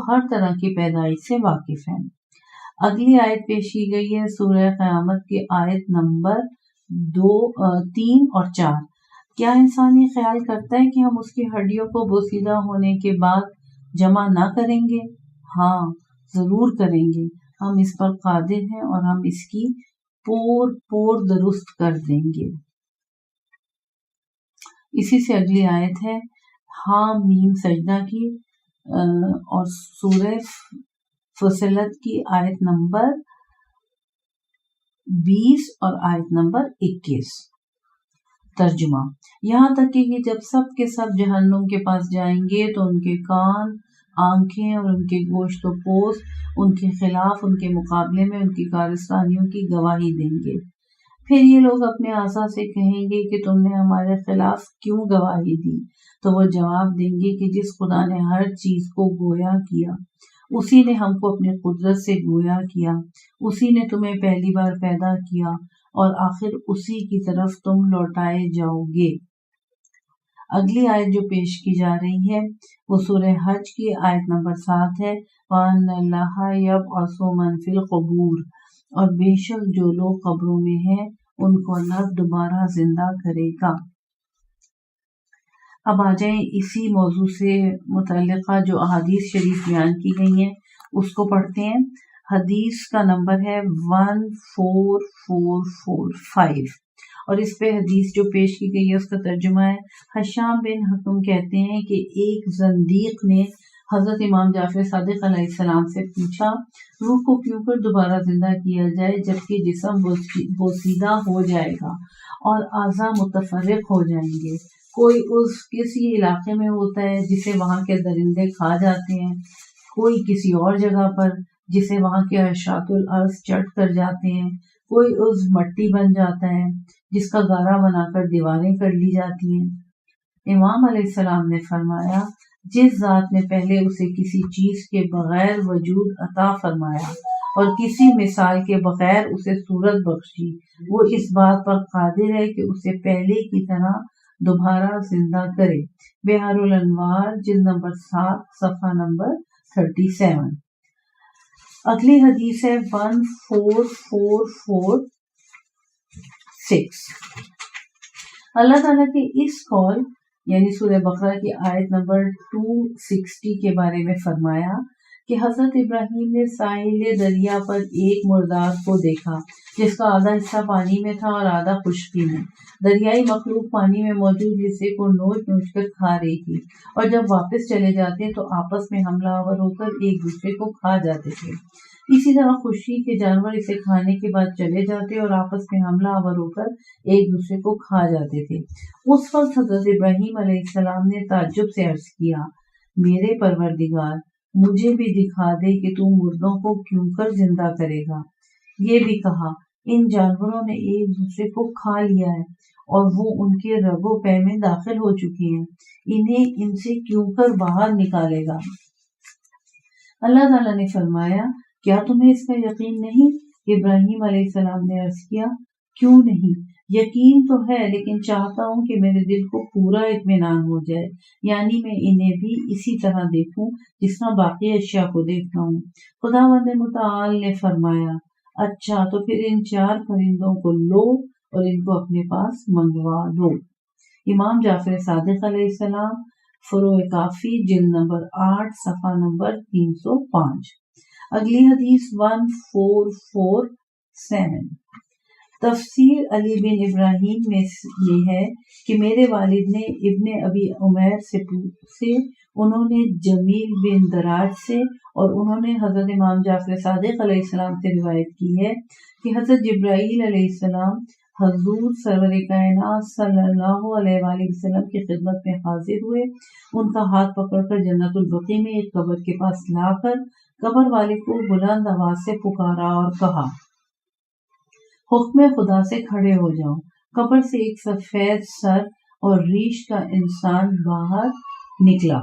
ہر طرح کی پیدائش سے واقف ہے۔ اگلی آیت پیش کی گئی ہے سورہ قیامت کی آیت نمبر 3 اور 4۔ کیا انسان یہ خیال کرتا ہے کہ ہم اس کی ہڈیوں کو بوسیدہ ہونے کے بعد جمع نہ کریں گے؟ ہاں ضرور کریں گے، ہم اس پر قادر ہیں اور ہم اس کی پور درست کر دیں گے۔ اسی سے اگلی آیت ہے حامیم سجدہ کی اور سورہ فصلت کی آیت نمبر 20 اور آیت نمبر 21۔ ترجمہ۔ یہاں تک کہ جب سب کے سب جہنم کے پاس جائیں گے تو ان کے کان، آنکھیں اور ان کے گوشت و پوست ان کے خلاف، ان کے مقابلے میں ان کی کارستانیوں کی گواہی دیں گے۔ پھر یہ لوگ اپنے اعضاء سے کہیں گے کہ تم نے ہمارے خلاف کیوں گواہی دی؟ تو وہ جواب دیں گے کہ جس خدا نے ہر چیز کو گویا کیا، اسی نے ہم کو اپنی قدرت سے گویا کیا، اسی نے تمہیں پہلی بار پیدا کیا اور آخر اسی کی طرف تم لوٹائے جاؤ گے۔ اگلی آیت جو پیش کی جا رہی ہے وہ سورہ حج کی آیت نمبر 7 ہے۔ وَأَنَّ اللَّهَ يَبْعَثُ مَن فِي الْقُبُورِ، اور بے شک جو لوگ قبروں میں ہیں ان کو اللہ دوبارہ زندہ کرے گا۔ اب آ جائیں اسی موضوع سے متعلقہ جو احادیث شریف بیان کی گئی ہیں اس کو پڑھتے ہیں۔ حدیث کا نمبر ہے 14445 اور اس پہ حدیث جو پیش کی گئی ہے اس کا ترجمہ ہے۔ حشام بن حکم کہتے ہیں کہ ایک زندیق نے حضرت امام جعفر صادق علیہ السلام سے پوچھا، روح کو کیوں کر دوبارہ زندہ کیا جائے جبکہ جسم بوسیدہ ہو جائے گا اور اعضاء متفرق ہو جائیں گے؟ کوئی اس کسی علاقے میں ہوتا ہے جسے وہاں کے درندے کھا جاتے ہیں، کوئی کسی اور جگہ پر جسے وہاں کے حشرات الارض چٹ کر جاتے ہیں، کوئی عضو مٹی بن جاتا ہے جس کا گارا بنا کر دیواریں کر لی جاتی ہیں۔ امام علیہ السلام نے فرمایا، جس ذات نے پہلے اسے کسی چیز کے بغیر وجود عطا فرمایا اور کسی مثال کے بغیر اسے صورت بخشی، وہ اس بات پر قادر ہے کہ اسے پہلے کی طرح دوبارہ زندہ کرے۔ بحار الانوار جلد نمبر 7 صفحہ نمبر 37۔ اگلی حدیث ہے 14446۔ اللہ تعالیٰ کے اس قول یعنی سورہ بقرہ کی آیت نمبر 260 کے بارے میں فرمایا کہ حضرت ابراہیم نے ساحل دریا پر ایک مردار کو دیکھا جس کا آدھا حصہ پانی میں تھا اور آدھا خشکی میں۔ دریائی مخلوق پانی میں موجود حصے کو نوچ نوچ کر کھا رہی تھی، اور جب واپس چلے جاتے تو آپس میں حملہ آور ہو کر ایک دوسرے کو کھا جاتے تھے۔ اسی طرح خشکی کے جانور اسے کھانے کے بعد چلے جاتے اور آپس میں حملہ آور ہو کر ایک دوسرے کو کھا جاتے تھے۔ اس وقت حضرت ابراہیم علیہ السلام نے تعجب سے عرض کیا، میرے پروردگار، مجھے بھی دکھا دے کہ تو مردوں کو کیوں کر زندہ کرے گا۔ یہ بھی کہا، ان جانوروں نے ایک دوسرے کو کھا لیا ہے اور وہ ان کے رگ و پے میں داخل ہو چکی ہیں، انہیں ان سے کیوں کر باہر نکالے گا؟ اللہ تعالیٰ نے فرمایا، کیا تمہیں اس کا یقین نہیں؟ ابراہیم علیہ السلام نے عرض کیا، کیوں نہیں؟ یقین تو ہے، لیکن چاہتا ہوں کہ میرے دل کو پورا اطمینان ہو جائے، یعنی میں انہیں بھی اسی طرح دیکھوں جس طرح باقی اشیاء کو دیکھتا ہوں۔ خداوند متعال نے فرمایا، اچھا تو پھر ان 4 پرندوں کو لو اور ان کو اپنے پاس منگوا لو۔ امام جعفر صادق علیہ السلام، فروع کافی، جلد نمبر 8، صفحہ نمبر 305۔ اگلی حدیث 1447۔ تفسیر علی بن ابراہیم میں یہ ہے کہ میرے والد نے ابن ابی عمیر سے پوچھے، انہوں نے جمیل بن دراج سے، اور انہوں نے حضرت امام جعفر صادق علیہ السلام سے روایت کی ہے کہ حضرت جبرائیل علیہ السلام حضور سرور کائنات صلی اللہ علیہ وآلہ وسلم کی خدمت میں حاضر ہوئے، ان کا ہاتھ پکڑ کر جنت البقیع میں ایک قبر کے پاس لا کر قبر والے کو بلند آواز سے پکارا اور کہا، حکم خدا سے کھڑے ہو جاؤ۔ قبر سے ایک سفید سر اور ریش کا انسان باہر نکلا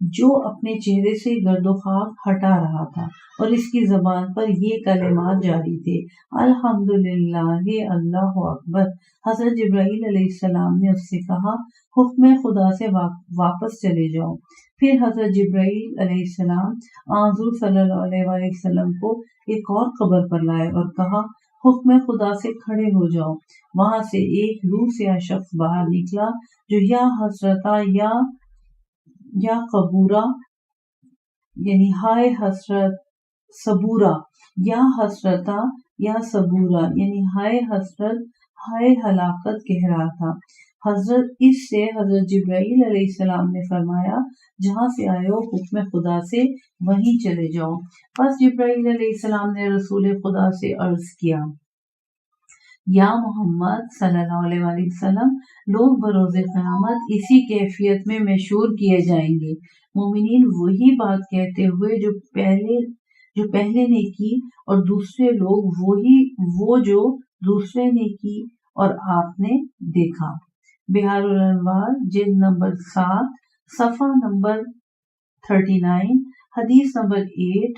جو اپنے چہرے سے گرد و خاک ہٹا رہا تھا، اور اس کی زبان پر یہ کلمات جاری تھے، الحمدللہ، اللہ اکبر۔ حضرت جبرائیل علیہ السلام نے اس سے کہا، حکم خدا سے واپس چلے جاؤ۔ پھر حضرت جبرائیل علیہ السلام حضور صلی اللہ علیہ وآلہ وسلم کو ایک اور قبر پر لائے اور کہا، حکم خدا سے کھڑے ہو جاؤ۔ وہاں سے ایک روح سیاہ شخص باہر نکلا جو یا حسرتا یا قبورا یعنی ہائے حسرت، صبورا یا حسرتا یا صبورا یعنی ہائے حسرت، ہائے ہلاکت کہہ رہا تھا۔ اس سے حضرت جبرائیل علیہ السلام نے فرمایا، جہاں سے آئے ہو حکم خدا سے وہیں چلے جاؤ۔ پس جبرائیل علیہ السلام نے رسول خدا سے عرض کیا، یا محمد صلی اللہ علیہ وآلہ وسلم، لوگ بروز قیامت اسی کیفیت میں محشور کیے جائیں گے، مومنین وہی بات کہتے ہوئے جو پہلے نے کی، اور دوسرے لوگ وہ جو دوسرے نے کی اور آپ نے دیکھا۔ بہار الانوار، جلد نمبر 7، صفحہ نمبر 39، حدیث نمبر 8،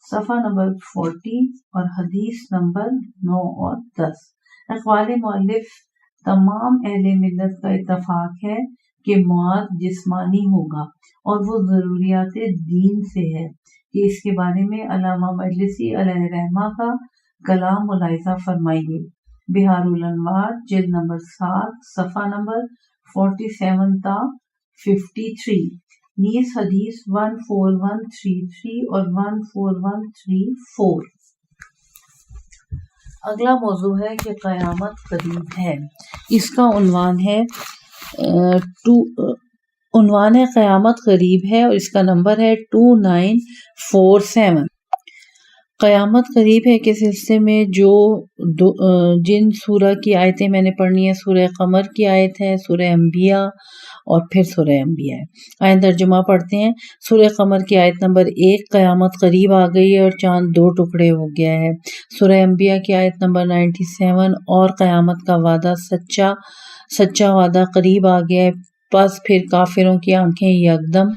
صفحہ نمبر 40 اور حدیث نمبر 9 اور 10۔ اقوال مؤلف، تمام اہل ملت کا اتفاق ہے کہ معاد جسمانی ہوگا اور وہ ضروریات دین سے ہے، کہ اس کے بارے میں علامہ مجلسی علیہ رحمہ کا کلام ملاحظہ فرمائیے۔ بہار الانوار، جلد نمبر 7، صفحہ نمبر 47 تا 53، نیز حدیث 14133 اور 14134۔ اگلا موضوع ہے کہ قیامت قریب ہے۔ اس کا عنوان ہے قیامت قریب ہے، اور اس کا نمبر ہے 2947۔ قیامت قریب ہے کے سلسلے میں جن سورہ کی آیتیں میں نے پڑھنی ہے، سورہ قمر کی آیت ہے، سورہ انبیاء اور پھر سورہ انبیاء ہے۔ آئیں ترجمہ پڑھتے ہیں۔ سورہ قمر کی آیت نمبر 1، قیامت قریب آ گئی ہے اور چاند 2 ٹکڑے ہو گیا ہے۔ سورہ انبیاء کی آیت نمبر 97، اور قیامت کا وعدہ سچا وعدہ قریب آ گیا ہے، پس پھر کافروں کی آنکھیں یکدم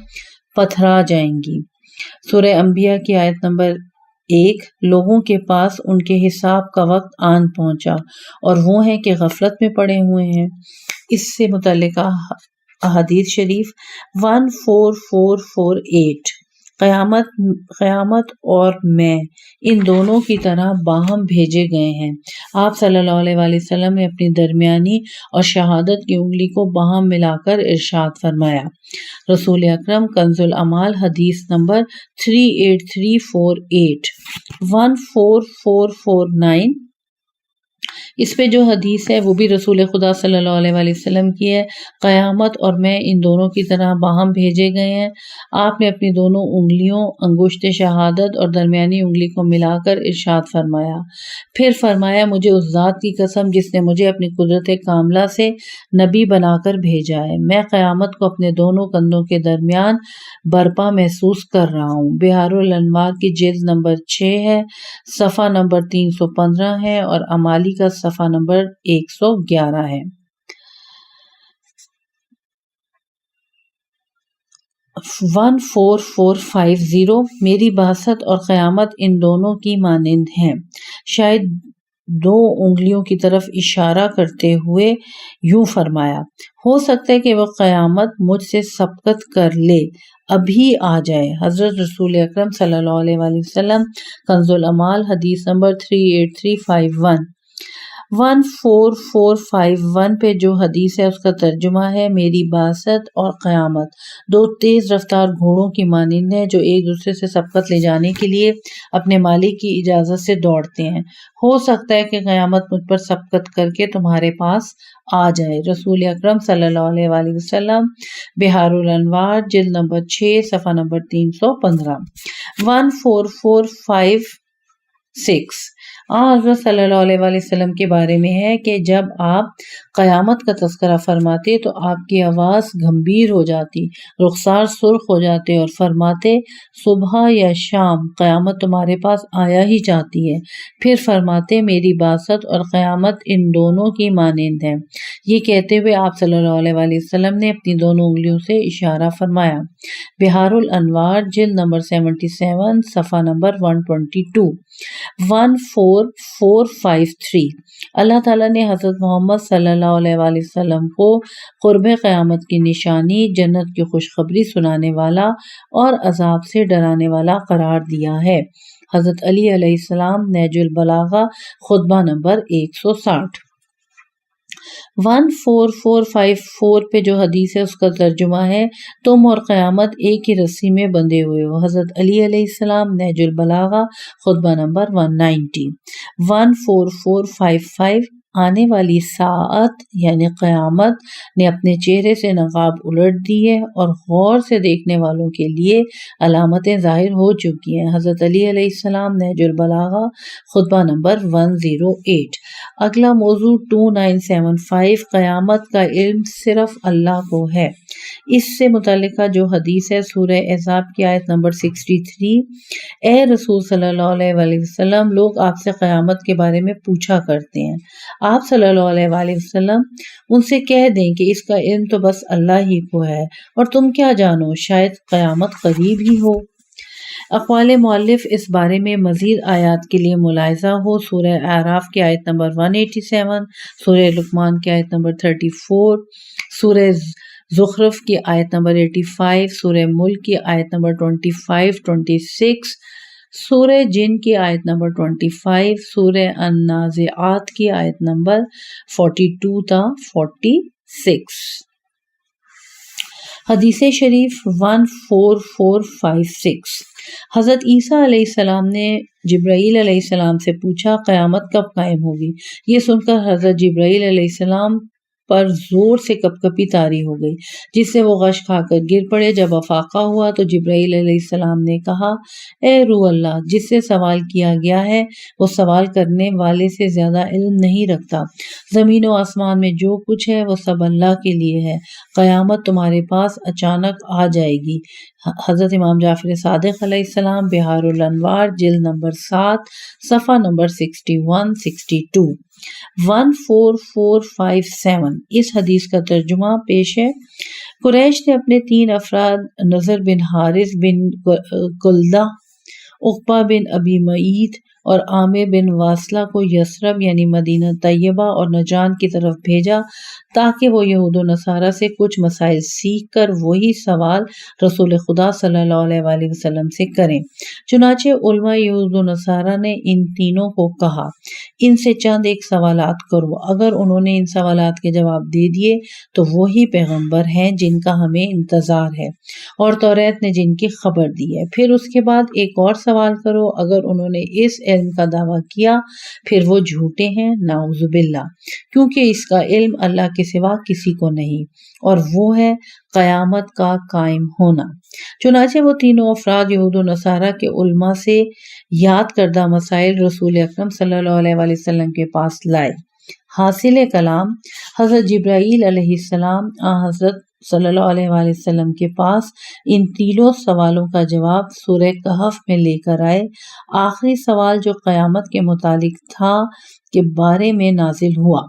پتھرا جائیں گی۔ سورہ انبیاء کی آیت نمبر 1، لوگوں کے پاس ان کے حساب کا وقت آن پہنچا اور وہ ہیں کہ غفلت میں پڑے ہوئے ہیں۔ اس سے متعلقہ احادیث شریف 14448، قیامت اور میں ان دونوں کی طرح باہم بھیجے گئے ہیں۔ آپ صلی اللہ علیہ وآلہ وسلم نے اپنی درمیانی اور شہادت کی انگلی کو باہم ملا کر ارشاد فرمایا۔ رسول اکرم، کنز الاعمال، حدیث نمبر 38348، 14449۔ اس پہ جو حدیث ہے وہ بھی رسول خدا صلی اللہ علیہ وآلہ وسلم کی ہے۔ قیامت اور میں ان دونوں کی طرح باہم بھیجے گئے ہیں۔ آپ نے اپنی دونوں انگلیوں، انگشت شہادت اور درمیانی انگلی کو ملا کر ارشاد فرمایا، پھر فرمایا، مجھے اس ذات کی قسم جس نے مجھے اپنی قدرت کاملہ سے نبی بنا کر بھیجا ہے، میں قیامت کو اپنے دونوں کندھوں کے درمیان برپا محسوس کر رہا ہوں۔ بہار الانوار کی جلد نمبر 6 ہے، صفحہ نمبر 315 ہے، اور امالی کا صفحہ نمبر 111 ہے۔ 14450، میری بعثت اور قیامت ان دونوں کی مانند ہیں، شاید 2 انگلیوں کی طرف اشارہ کرتے ہوئے یوں فرمایا، ہو سکتا ہے کہ وہ قیامت مجھ سے سبقت کر لے، ابھی آ جائے۔ حضرت رسول اکرم صلی اللہ علیہ وآلہ وسلم، کنز الامال، حدیث نمبر 38351۔ 14451 پہ جو حدیث ہے اس کا ترجمہ ہے، میری بعثت اور قیامت 2 تیز رفتار گھوڑوں کی مانند ہیں جو ایک دوسرے سے سبقت لے جانے کے لیے اپنے مالک کی اجازت سے دوڑتے ہیں۔ ہو سکتا ہے کہ قیامت مجھ پر سبقت کر کے تمہارے پاس آ جائے۔ رسول اکرم صلی اللہ علیہ وآلہ وسلم، بحار الانوار، جلد نمبر 6، صفحہ نمبر 315۔ 14456 حضرت صلی اللہ علیہ وآلہ وسلم کے بارے میں ہے کہ جب آپ قیامت کا تذکرہ فرماتے تو آپ کی آواز گمبھیر ہو جاتی، رخسار سرخ ہو جاتے اور فرماتے، صبح یا شام قیامت تمہارے پاس آیا ہی جاتی ہے۔ پھر فرماتے، میری بعثت اور قیامت ان دونوں کی مانند ہے۔ یہ کہتے ہوئے آپ صلی اللہ علیہ وآلہ وسلم نے اپنی دونوں انگلیوں سے اشارہ فرمایا۔ بحار الانوار، جلد نمبر 77، صفحہ نمبر 122۔ 14453 اللہ تعالیٰ نے حضرت محمد صلی اللہ علیہ وآلہ وسلم کو قرب قیامت کی نشانی، جنت کی خوشخبری سنانے والا اور عذاب سے ڈرانے والا قرار دیا ہے۔ حضرت علی علیہ السلام، نہج البلاغہ، خطبہ نمبر 160۔ 14454 پہ جو حدیث ہے اس کا ترجمہ ہے، تم اور قیامت ایک ہی رسی میں بندھے ہوئے ہو۔ حضرت علی علیہ السلام، نہج البلاغہ، خطبہ نمبر 190۔ 14455 آنے والی ساعت یعنی قیامت نے اپنے چہرے سے نقاب الٹ دیے اور غور سے دیکھنے والوں کے لیے علامتیں ظاہر ہو چکی ہیں۔ حضرت علی علیہ السلام، نہج البلاغہ، خطبہ نمبر 108۔ اگلا موضوع 2975 قیامت کا علم صرف اللہ کو ہے۔ اس سے متعلقہ جو حدیث ہے سورہ احزاب کی آیت نمبر 63، اے رسول صلی اللہ علیہ وآلہ وسلم، لوگ آپ سے قیامت کے بارے میں پوچھا کرتے ہیں، آپ صلی اللہ علیہ وآلہ وسلم ان سے کہہ دیں کہ اس کا علم تو بس اللہ ہی کو ہے، اور تم کیا جانو، شاید قیامت قریب ہی ہو۔ اقوال مؤلف اس بارے میں مزید آیات کے لیے ملاحظہ ہو، سورہ اعراف کی آیت نمبر 187، سورہ لقمان کی آیت نمبر 34، سورہ زخرف کی آیت نمبر 85، سورہ ملک کی آیت نمبر 25-26، سورہ جن کی آیت نمبر 25، سورہ النازعات کی آیت نمبر 42-46۔ حدیث شریف 14456 حضرت عیسیٰ علیہ السلام نے جبرائیل علیہ السلام سے پوچھا، قیامت کب قائم ہوگی؟ یہ سن کر حضرت جبرائیل علیہ السلام پر زور سے کپکپی طاری ہو گئی، جس سے وہ غش کھا کر گر پڑے۔ جب افاقہ ہوا تو جبرائیل علیہ السلام نے کہا، اے روح اللہ، جس سے سوال کیا گیا ہے وہ سوال کرنے والے سے زیادہ علم نہیں رکھتا۔ زمین و آسمان میں جو کچھ ہے وہ سب اللہ کے لیے ہے۔ قیامت تمہارے پاس اچانک آ جائے گی۔ حضرت امام جعفر صادق علیہ السلام، بحار الانوار، جلد نمبر 7، صفحہ نمبر 61-62۔ 14457 اس حدیث کا ترجمہ پیش ہے۔ قریش نے اپنے 3 افراد نضر بن حارث بن کلدہ، عقبہ بن ابی معیط اور عامر بن واصلہ کو یثرب یعنی مدینہ طیبہ اور نجران کی طرف بھیجا تاکہ وہ یہود و نصارہ سے کچھ مسائل سیکھ کر وہی سوال رسول خدا صلی اللہ علیہ وآلہ وسلم سے کریں۔ چنانچہ علماء یہود و نصارہ نے ان تینوں کو کہا، ان سے چند ایک سوالات کرو، اگر انہوں نے ان سوالات کے جواب دے دیے تو وہی پیغمبر ہیں جن کا ہمیں انتظار ہے اور توریت نے جن کی خبر دی ہے۔ پھر اس کے بعد ایک اور سوال کرو، اگر انہوں نے اس علم کا دعویٰ کیا پھر وہ جھوٹے ہیں، نعوذ باللہ، کیونکہ اس کا علم اللہ کے سوا کسی کو نہیں، اور وہ ہے قیامت کا قائم ہونا۔ چنانچہ وہ تینوں افراد یہود و نصارہ کے علماء سے یاد کردہ مسائل رسول اکرم صلی اللہ علیہ وآلہ وسلم کے پاس لائے۔ حاصل کلام، حضرت جبرائیل علیہ السلام حضرت صلی اللہ علیہ وآلہ وسلم کے پاس ان تینوں سوالوں کا جواب سورہ کہف میں لے کر آئے۔ آخری سوال جو قیامت کے متعلق تھا کے بارے میں نازل ہوا۔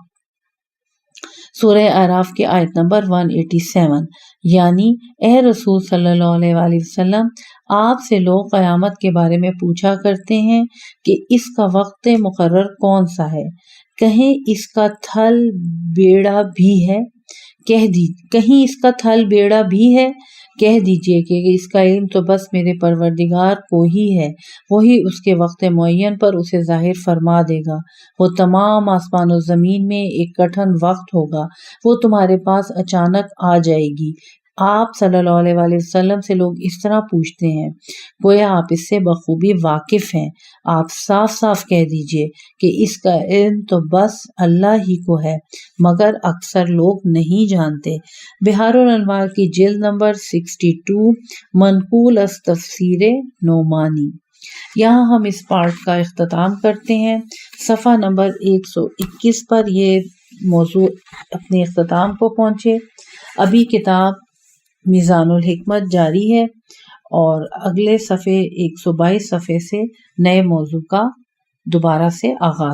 سورہ اعراف کی آیت نمبر 187، یعنی اے رسول صلی اللہ علیہ وآلہ وسلم، آپ سے لوگ قیامت کے بارے میں پوچھا کرتے ہیں کہ اس کا وقت مقرر کون سا ہے، کہیں اس کا تھل بیڑا بھی ہے، کہیں اس کا تھل بیڑا بھی ہے، کہہ دیجئے کہ اس کا علم تو بس میرے پروردگار کو ہی ہے، وہی اس کے وقت معین پر اسے ظاہر فرما دے گا۔ وہ تمام آسمان و زمین میں ایک کٹھن وقت ہوگا، وہ تمہارے پاس اچانک آ جائے گی۔ آپ صلی اللہ علیہ وآلہ وسلم سے لوگ اس طرح پوچھتے ہیں، گویا آپ اس سے بخوبی واقف ہیں۔ آپ صاف صاف کہہ دیجئے کہ اس کا علم تو بس اللہ ہی کو ہے، مگر اکثر لوگ نہیں جانتے۔ بحار الانوار کی جلد نمبر 62، منقول از تفسیر نعمانی۔ یہاں ہم اس پارٹ کا اختتام کرتے ہیں۔ صفحہ نمبر 121 پر یہ موضوع اپنے اختتام کو پہنچے۔ ابھی کتاب میزان الحکمت جاری ہے اور اگلے صفحے 122 صفحے سے نئے موضوع کا دوبارہ سے آغاز